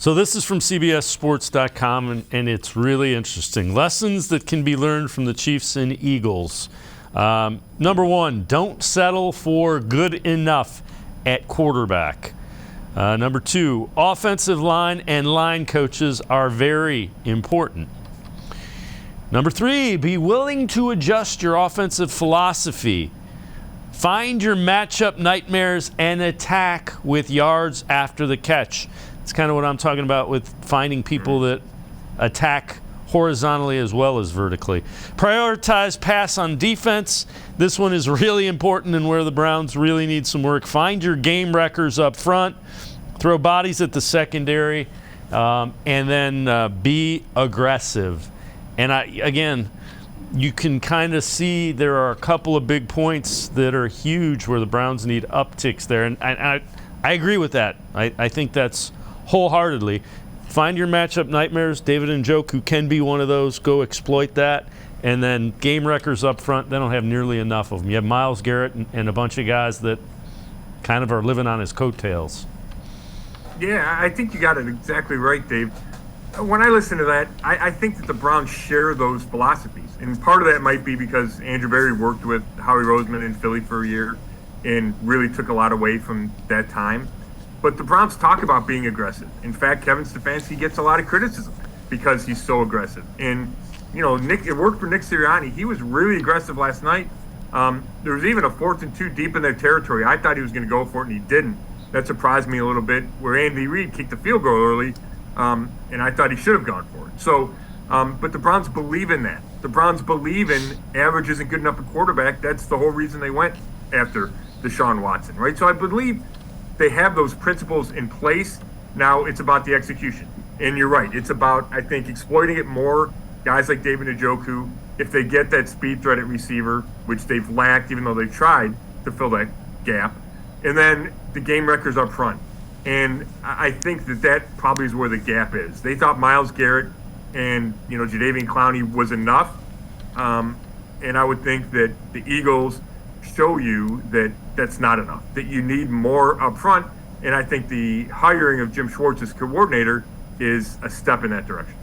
So this is from CBSSports.com, and it's really interesting. Lessons that can be learned from the Chiefs and Eagles. Number one, don't settle for good enough at quarterback. Number two, offensive line and line coaches are very important. Number three, be willing to adjust your offensive philosophy. Find your matchup nightmares and attack with yards after the catch. It's kind of what I'm talking about with finding people that attack horizontally as well as vertically. Prioritize pass on defense. This one is really important and where the Browns really need some work. Find your game wreckers up front. Throw bodies at the secondary. And then be aggressive. And again, you can kind of see there are a couple of big points that are huge where the Browns need upticks there. And I agree with that. I think that's wholeheartedly. Find your matchup nightmares. David Njoku can be one of those. Go exploit that. And then game wreckers up front, they don't have nearly enough of them. You have Myles Garrett and a bunch of guys that kind of are living on his coattails. Yeah, I think you got it exactly right, Dave. When I listen to that, I think that the Browns share those philosophies. And part of that might be because Andrew Berry worked with Howie Roseman in Philly for a year and really took a lot away from that time. But the Browns talk about being aggressive. In fact, Kevin Stefanski gets a lot of criticism because he's so aggressive. And, you know, it worked for Nick Sirianni. He was really aggressive last night. There was even a 4th and 2 deep in their territory. I thought he was going to go for it, and he didn't. That surprised me a little bit, where Andy Reid kicked the field goal early, and I thought he should have gone for it. So, but the Browns believe in that. The Browns believe in average isn't good enough at quarterback. That's the whole reason they went after Deshaun Watson, right? So I believe they have those principles in place. Now it's about the execution. And you're right. It's about, I think, exploiting it more. Guys like David Njoku, if they get that speed threat at receiver, which they've lacked, even though they tried to fill that gap. And then the game wreckers up front. And I think that probably is where the gap is. They thought Myles Garrett and, Jadeveon Clowney was enough. And I would think that the Eagles show you that that's not enough, that you need more up front. And I think the hiring of Jim Schwartz as coordinator is a step in that direction.